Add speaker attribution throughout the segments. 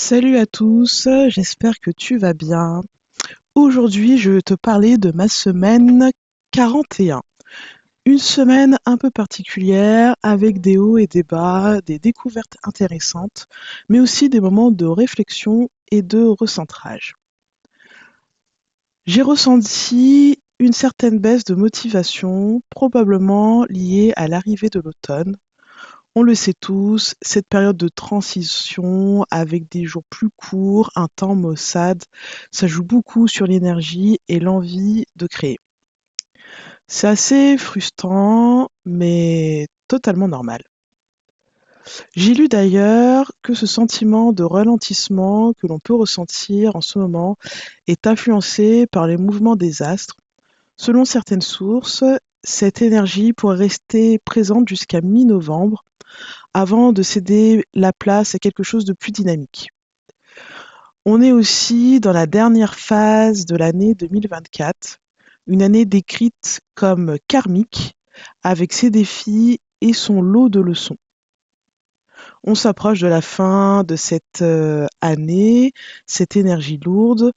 Speaker 1: Salut à tous, j'espère que tu vas bien. Aujourd'hui, je vais te parler de ma semaine 41. Une semaine un peu particulière avec des hauts et des bas, des découvertes intéressantes, mais aussi des moments de réflexion et de recentrage. J'ai ressenti une certaine baisse de motivation, probablement liée à l'arrivée de l'automne. On le sait tous, cette période de transition avec des jours plus courts, un temps maussade, ça joue beaucoup sur l'énergie et l'envie de créer. C'est assez frustrant, mais totalement normal. J'ai lu d'ailleurs que ce sentiment de ralentissement que l'on peut ressentir en ce moment est influencé par les mouvements des astres. Selon certaines sources, cette énergie pourrait rester présente jusqu'à mi-novembre avant de céder la place à quelque chose de plus dynamique. On est aussi dans la dernière phase de l'année 2024, une année décrite comme karmique, avec ses défis et son lot de leçons. On s'approche de la fin de cette année, cette énergie lourde,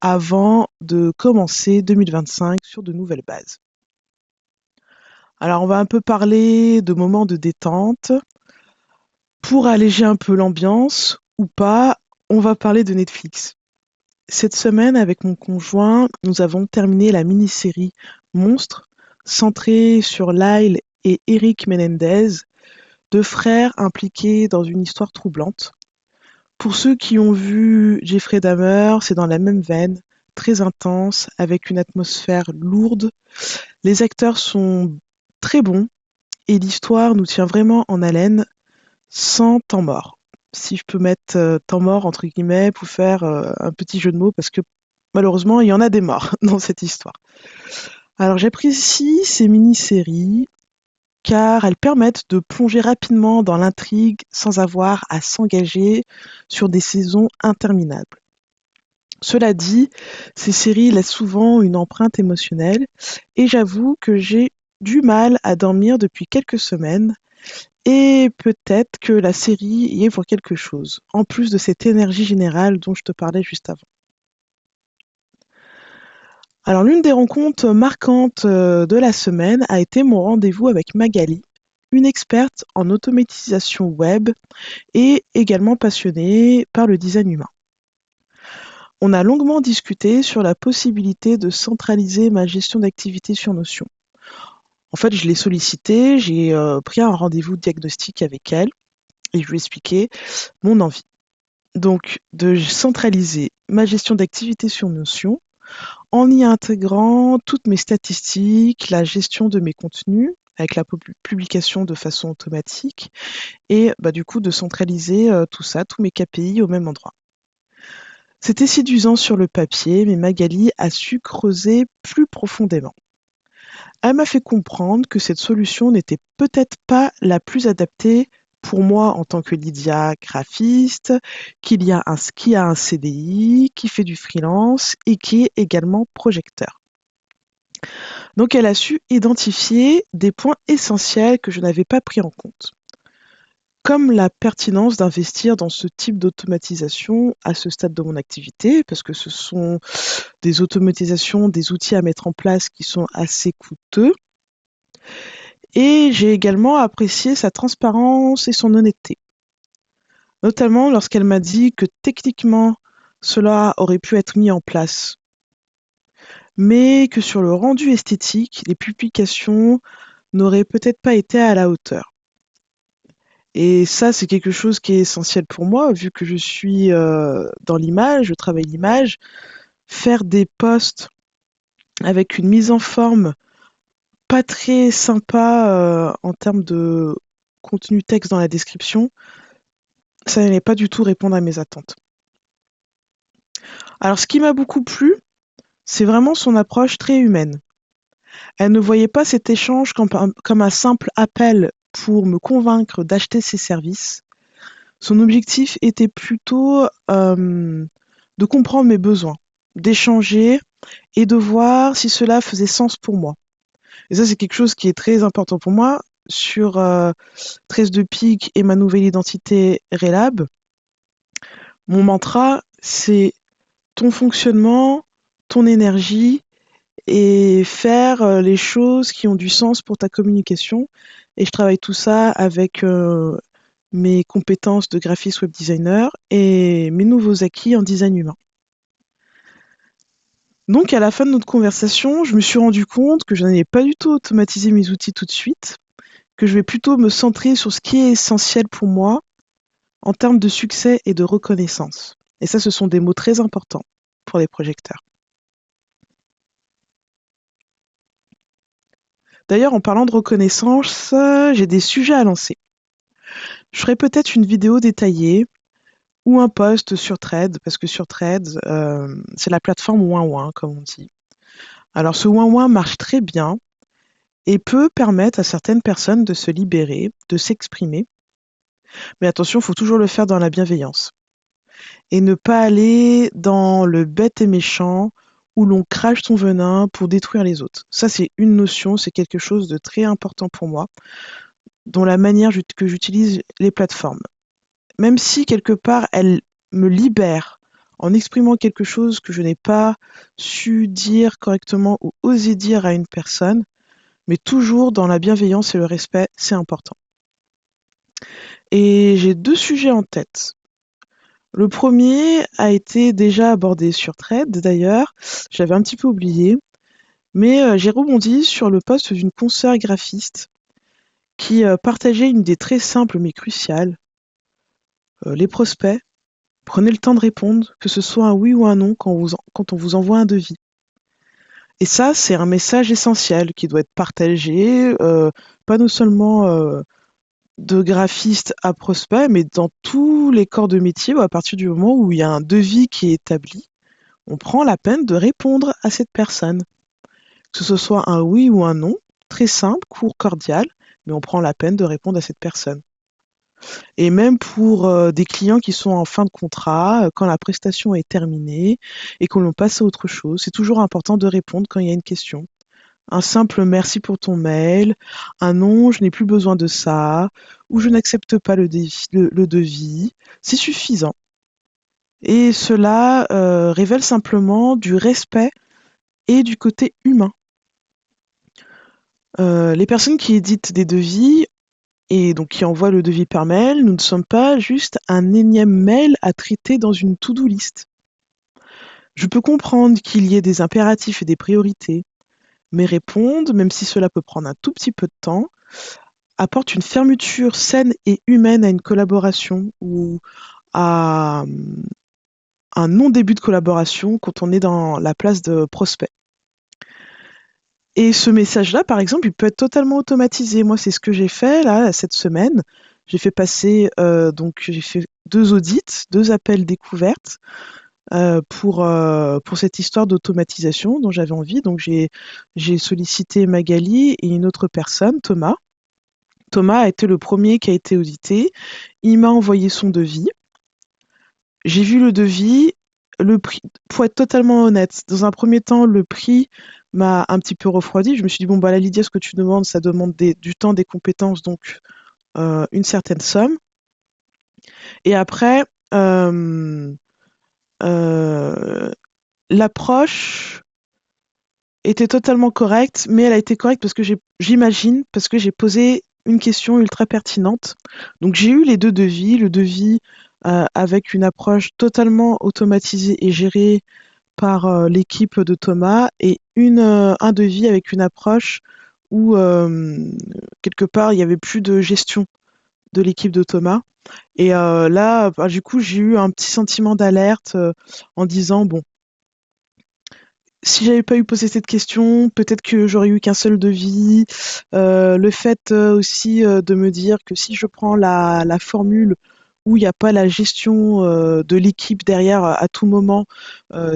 Speaker 1: avant de commencer 2025 sur de nouvelles bases. Alors on va un peu parler de moments de détente. Pour alléger un peu l'ambiance ou pas, on va parler de Netflix. Cette semaine, avec mon conjoint, nous avons terminé la mini-série Monstres, centrée sur Lyle et Eric Menendez, deux frères impliqués dans une histoire troublante. Pour ceux qui ont vu Jeffrey Dahmer, c'est dans la même veine, très intense, avec une atmosphère lourde. Les acteurs sont très bons et l'histoire nous tient vraiment en haleine sans temps mort. Si je peux mettre temps mort entre guillemets pour faire un petit jeu de mots parce que malheureusement il y en a des morts dans cette histoire. Alors j'apprécie ces mini-séries car elles permettent de plonger rapidement dans l'intrigue sans avoir à s'engager sur des saisons interminables. Cela dit, ces séries laissent souvent une empreinte émotionnelle et j'avoue que j'ai du mal à dormir depuis quelques semaines et peut-être que la série y est pour quelque chose, en plus de cette énergie générale dont je te parlais juste avant. Alors l'une des rencontres marquantes de la semaine a été mon rendez-vous avec Magali, une experte en automatisation web et également passionnée par le design humain. On a longuement discuté sur la possibilité de centraliser ma gestion d'activité sur Notion. En fait, je l'ai sollicité, j'ai pris un rendez-vous diagnostic avec elle et je lui ai expliqué mon envie. Donc de centraliser ma gestion d'activité sur Notion en y intégrant toutes mes statistiques, la gestion de mes contenus avec la publication de façon automatique et du coup de centraliser tout ça, tous mes KPI au même endroit. C'était séduisant sur le papier, mais Magali a su creuser plus profondément. Elle m'a fait comprendre que cette solution n'était peut-être pas la plus adaptée pour moi en tant que Lydia graphiste, qui a un CDI, qui fait du freelance et qui est également projecteur. Donc elle a su identifier des points essentiels que je n'avais pas pris en compte, comme la pertinence d'investir dans ce type d'automatisation à ce stade de mon activité, parce que ce sont des automatisations, des outils à mettre en place qui sont assez coûteux. Et j'ai également apprécié sa transparence et son honnêteté, notamment lorsqu'elle m'a dit que techniquement cela aurait pu être mis en place, mais que sur le rendu esthétique, les publications n'auraient peut-être pas été à la hauteur. Et ça, c'est quelque chose qui est essentiel pour moi, vu que je suis dans l'image, je travaille l'image. Faire des posts avec une mise en forme pas très sympa en termes de contenu texte dans la description, ça n'allait pas du tout répondre à mes attentes. Alors, ce qui m'a beaucoup plu, c'est vraiment son approche très humaine. Elle ne voyait pas cet échange comme un simple appel pour me convaincre d'acheter ses services. Son objectif était plutôt de comprendre mes besoins, d'échanger et de voir si cela faisait sens pour moi. Et ça, c'est quelque chose qui est très important pour moi. Sur 13 de pique et ma nouvelle identité Relab, Mon mantra, c'est ton fonctionnement, ton énergie et faire les choses qui ont du sens pour ta communication. Et je travaille tout ça avec mes compétences de graphiste web designer et mes nouveaux acquis en design humain. Donc à la fin de notre conversation, je me suis rendu compte que je n'allais pas du tout automatiser mes outils tout de suite, que je vais plutôt me centrer sur ce qui est essentiel pour moi en termes de succès et de reconnaissance. Et ça, ce sont des mots très importants pour les projecteurs. D'ailleurs, en parlant de reconnaissance, j'ai des sujets à lancer. Je ferai peut-être une vidéo détaillée ou un post sur Threads, parce que sur Threads, c'est la plateforme ouin ouin, comme on dit. Alors ce ouin ouin marche très bien et peut permettre à certaines personnes de se libérer, de s'exprimer. Mais attention, il faut toujours le faire dans la bienveillance. Et ne pas aller dans le bête et méchant où l'on crache son venin pour détruire les autres. Ça, c'est une notion, c'est quelque chose de très important pour moi, dans la manière que j'utilise les plateformes. Même si quelque part elles me libèrent en exprimant quelque chose que je n'ai pas su dire correctement ou osé dire à une personne, mais toujours dans la bienveillance et le respect, c'est important. Et j'ai 2 sujets en tête. Le premier a été déjà abordé sur Threads d'ailleurs, j'avais un petit peu oublié, mais j'ai rebondi sur le post d'une consoeur graphiste qui partageait une idée très simple mais cruciale. Les prospects, prenez le temps de répondre, que ce soit un oui ou un non quand on vous envoie un devis. Et ça, c'est un message essentiel qui doit être partagé, pas non seulement de graphiste à prospect, mais dans tous les corps de métier, à partir du moment où il y a un devis qui est établi, on prend la peine de répondre à cette personne. Que ce soit un oui ou un non, très simple, court, cordial, mais on prend la peine de répondre à cette personne. Et même pour des clients qui sont en fin de contrat, quand la prestation est terminée et qu'on l'on passe à autre chose, c'est toujours important de répondre quand il y a une question. Un simple merci pour ton mail, un non, je n'ai plus besoin de ça, ou je n'accepte pas le devis, c'est suffisant. Et cela révèle simplement du respect et du côté humain. Les personnes qui éditent des devis et donc qui envoient le devis par mail, nous ne sommes pas juste un énième mail à traiter dans une to-do list. Je peux comprendre qu'il y ait des impératifs et des priorités, mais répondre, même si cela peut prendre un tout petit peu de temps, apporte une fermeture saine et humaine à une collaboration ou à un non-début de collaboration quand on est dans la place de prospect. Et ce message-là, par exemple, il peut être totalement automatisé. Moi, c'est ce que j'ai fait là cette semaine. J'ai fait passer donc j'ai fait 2 audits, 2 appels découvertes pour cette histoire d'automatisation dont j'avais envie. Donc j'ai sollicité Magali et une autre personne, Thomas. Thomas a été le premier qui a été audité. Il m'a envoyé son devis. J'ai vu le devis. Le prix, pour être totalement honnête, dans un premier temps, le prix m'a un petit peu refroidi. Je me suis dit, bon, bah là, Lydia, ce que tu demandes, ça demande du temps, des compétences, donc une certaine somme. Et après, euh, l'approche était totalement correcte, mais elle a été correcte parce que j'imagine, parce que j'ai posé une question ultra pertinente. Donc j'ai eu les 2 devis, le devis avec une approche totalement automatisée et gérée par l'équipe de Thomas et un devis avec une approche où quelque part il y avait plus de gestion de l'équipe de Thomas. Et là, bah, du coup, j'ai eu un petit sentiment d'alerte en disant bon, si j'avais pas eu posé cette question, peut-être que j'aurais eu qu'un seul devis. Le fait aussi de me dire que si je prends la formule où il n'y a pas la gestion de l'équipe derrière à tout moment,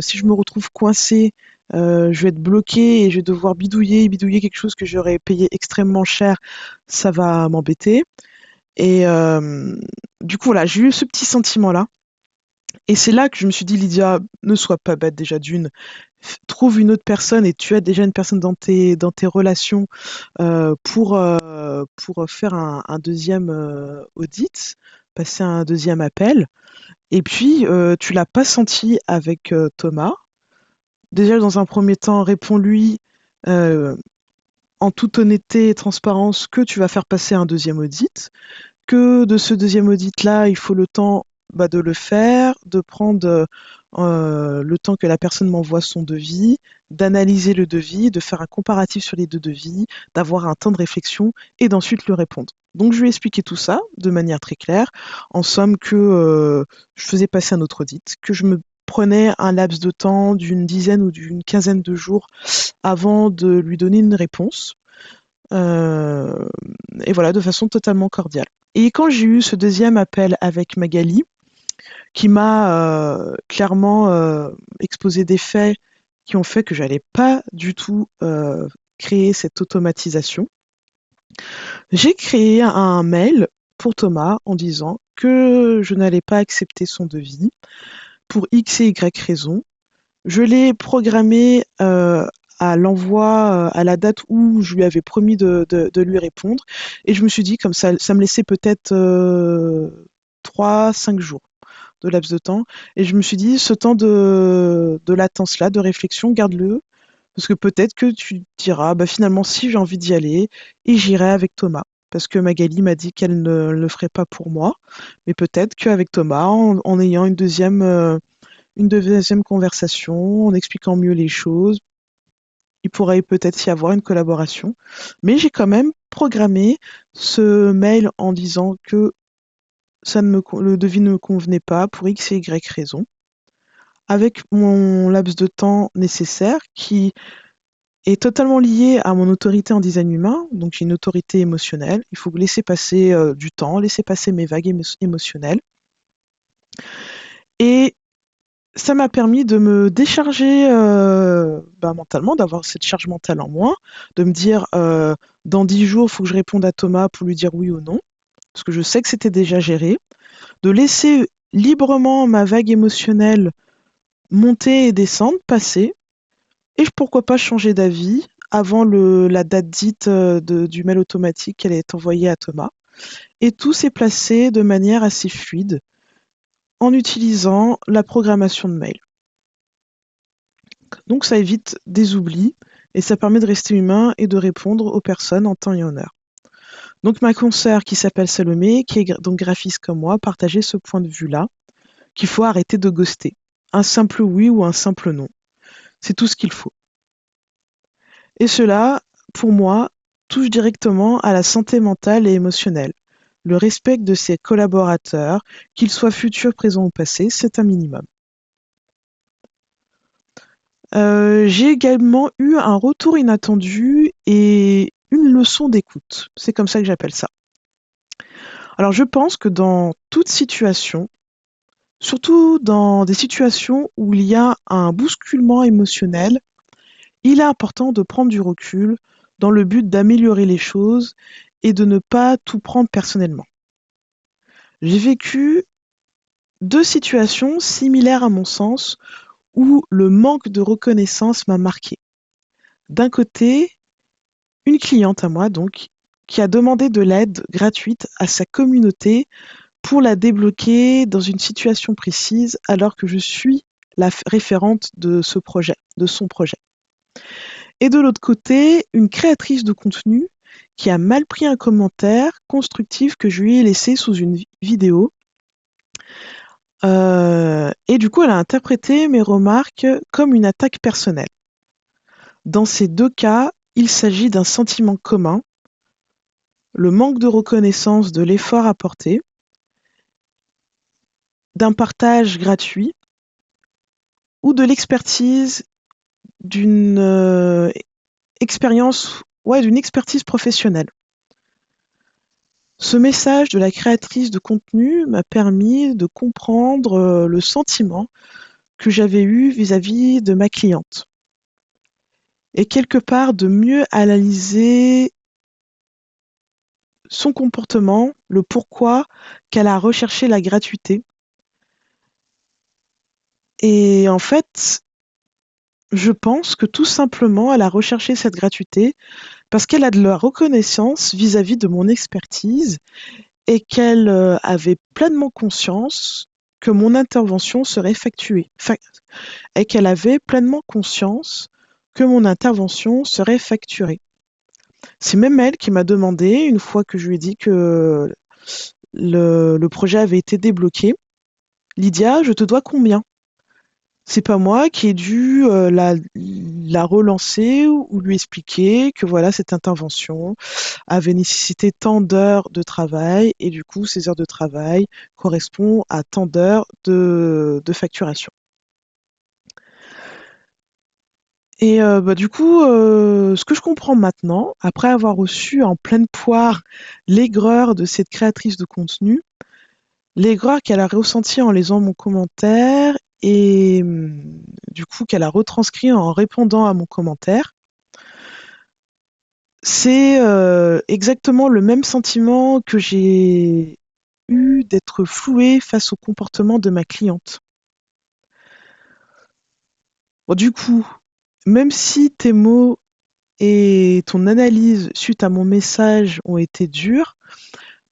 Speaker 1: si je me retrouve coincée, je vais être bloquée et je vais devoir bidouiller quelque chose que j'aurais payé extrêmement cher, ça va m'embêter. Et du coup, voilà, j'ai eu ce petit sentiment-là. Et c'est là que je me suis dit, Lydia, ne sois pas bête déjà d'une. Trouve une autre personne et tu as déjà une personne dans tes relations pour faire un deuxième audit. passer un deuxième appel. Et puis, tu l'as pas senti avec Thomas. Déjà, dans un premier temps, réponds-lui euh, en toute honnêteté et transparence que tu vas faire passer un deuxième audit, que de ce deuxième audit-là, il faut le temps de le faire, de prendre le temps que la personne m'envoie son devis, d'analyser le devis, de faire un comparatif sur les deux devis, d'avoir un temps de réflexion et d'ensuite le répondre. Donc je lui ai expliqué tout ça de manière très claire, en somme que je faisais passer un autre audit, que je me prenais un laps de temps d'une dizaine ou d'une quinzaine de jours avant de lui donner une réponse. Euh, et voilà, de façon totalement cordiale. Et quand j'ai eu ce deuxième appel avec Magali, qui m'a clairement exposé des faits qui ont fait que j'allais pas du tout créer cette automatisation, j'ai créé un mail pour Thomas en disant que je n'allais pas accepter son devis pour X et Y raisons. Je l'ai programmé à l'envoi à la date où je lui avais promis de lui répondre. Et je me suis dit, comme ça me laissait peut-être 3, 5 jours de laps de temps. Et je me suis dit, ce temps de latence-là, de réflexion, garde-le. Parce que peut-être que tu te diras, finalement, si j'ai envie d'y aller, et j'irai avec Thomas. Parce que Magali m'a dit qu'elle ne le ferait pas pour moi. Mais peut-être qu'avec Thomas, en ayant une deuxième conversation, en expliquant mieux les choses, il pourrait peut-être y avoir une collaboration. Mais j'ai quand même programmé ce mail en disant que le devis ne me convenait pas pour X et Y raisons, avec mon laps de temps nécessaire qui est totalement lié à mon autorité en design humain, donc j'ai une autorité émotionnelle. Il faut laisser passer du temps, laisser passer mes vagues émotionnelles. Et ça m'a permis de me décharger mentalement, d'avoir cette charge mentale en moins, de me dire dans 10 jours, il faut que je réponde à Thomas pour lui dire oui ou non, parce que je sais que c'était déjà géré, de laisser librement ma vague émotionnelle monter et descendre, passer, et pourquoi pas changer d'avis avant la date dite du mail automatique qu'elle est envoyée à Thomas. Et tout s'est placé de manière assez fluide en utilisant la programmation de mail. Donc ça évite des oublis et ça permet de rester humain et de répondre aux personnes en temps et en heure. Donc ma consoeur qui s'appelle Salomé, qui est donc graphiste comme moi, partageait ce point de vue-là, qu'il faut arrêter de ghoster. Un simple oui ou un simple non. C'est tout ce qu'il faut. Et cela, pour moi, touche directement à la santé mentale et émotionnelle. Le respect de ses collaborateurs, qu'ils soient futurs, présents ou passés, c'est un minimum. J'ai également eu un retour inattendu et une leçon d'écoute. C'est comme ça que j'appelle ça. Alors je pense que dans toute situation, surtout dans des situations où il y a un bousculement émotionnel, il est important de prendre du recul dans le but d'améliorer les choses et de ne pas tout prendre personnellement. J'ai vécu 2 situations similaires à mon sens où le manque de reconnaissance m'a marquée. D'un côté, une cliente à moi donc, qui a demandé de l'aide gratuite à sa communauté pour la débloquer dans une situation précise alors que je suis la référente de ce projet, de son projet. Et de l'autre côté, une créatrice de contenu qui a mal pris un commentaire constructif que je lui ai laissé sous une vidéo. Et du coup, elle a interprété mes remarques comme une attaque personnelle. Dans ces 2 cas, il s'agit d'un sentiment commun, le manque de reconnaissance de l'effort apporté, d'un partage gratuit ou de l'expertise d'une d'une expertise professionnelle. Ce message de la créatrice de contenu m'a permis de comprendre le sentiment que j'avais eu vis-à-vis de ma cliente. Et quelque part de mieux analyser son comportement, le pourquoi qu'elle a recherché la gratuité. Et en fait, je pense que tout simplement, elle a recherché cette gratuité parce qu'elle a de la reconnaissance vis-à-vis de mon expertise et qu'elle avait pleinement conscience que mon intervention serait effectuée. Et qu'elle avait pleinement conscience que mon intervention serait facturée. C'est même elle qui m'a demandé, une fois que je lui ai dit que le projet avait été débloqué, Lydia, je te dois combien? C'est pas moi qui ai dû la relancer ou lui expliquer que voilà, cette intervention avait nécessité tant d'heures de travail et du coup, ces heures de travail correspondent à tant d'heures de facturation. Et du coup, ce que je comprends maintenant, après avoir reçu en pleine poire l'aigreur de cette créatrice de contenu, l'aigreur qu'elle a ressentie en lisant mon commentaire et du coup qu'elle a retranscrit en répondant à mon commentaire, c'est exactement le même sentiment que j'ai eu d'être flouée face au comportement de ma cliente. Bon, du coup, même si tes mots et ton analyse suite à mon message ont été durs,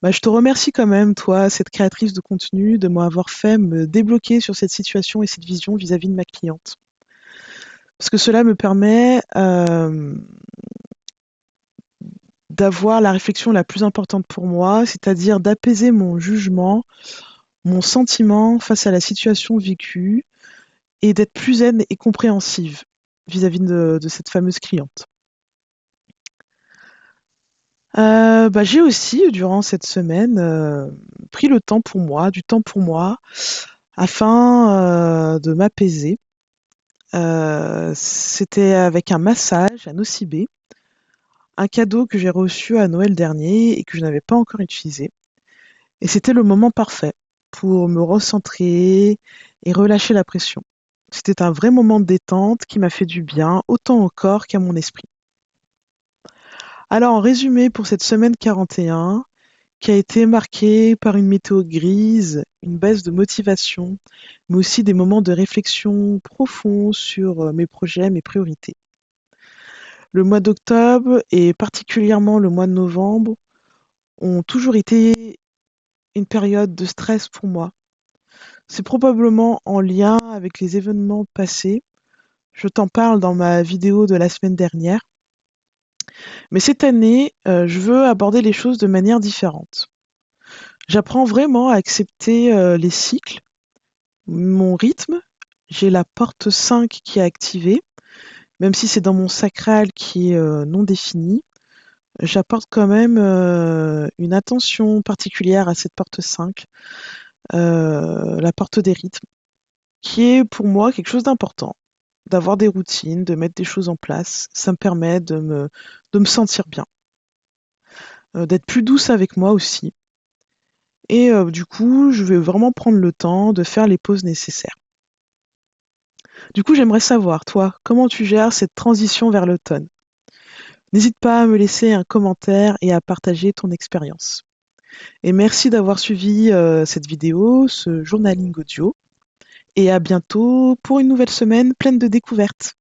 Speaker 1: bah, je te remercie quand même, toi, cette créatrice de contenu, de m'avoir fait me débloquer sur cette situation et cette vision vis-à-vis de ma cliente. Parce que cela me permet d'avoir la réflexion la plus importante pour moi, c'est-à-dire d'apaiser mon jugement, mon sentiment face à la situation vécue et d'être plus zen et compréhensive vis-à-vis de cette fameuse cliente. J'ai aussi, durant cette semaine, pris le temps pour moi, du temps pour moi, afin de m'apaiser. C'était avec un massage à Nocibé, un cadeau que j'ai reçu à Noël dernier et que je n'avais pas encore utilisé. Et c'était le moment parfait pour me recentrer et relâcher la pression. C'était un vrai moment de détente qui m'a fait du bien, autant au corps qu'à mon esprit. Alors, en résumé pour cette semaine 41, qui a été marquée par une météo grise, une baisse de motivation, mais aussi des moments de réflexion profonds sur mes projets, mes priorités. Le mois d'octobre et particulièrement le mois de novembre ont toujours été une période de stress pour moi. C'est probablement en lien avec les événements passés. Je t'en parle dans ma vidéo de la semaine dernière. Mais cette année, je veux aborder les choses de manière différente. J'apprends vraiment à accepter les cycles, mon rythme. J'ai la porte 5 qui est activée, même si c'est dans mon sacral qui est non défini. J'apporte quand même une attention particulière à cette porte 5, la porte des rythmes, qui est pour moi quelque chose d'important. D'avoir des routines, de mettre des choses en place, ça me permet de me sentir bien, d'être plus douce avec moi aussi. Et du coup, je vais vraiment prendre le temps de faire les pauses nécessaires. Du coup, j'aimerais savoir, toi, comment tu gères cette transition vers l'automne? N'hésite pas à me laisser un commentaire et à partager ton expérience. Et merci d'avoir suivi cette vidéo, ce journaling audio. Et à bientôt pour une nouvelle semaine pleine de découvertes.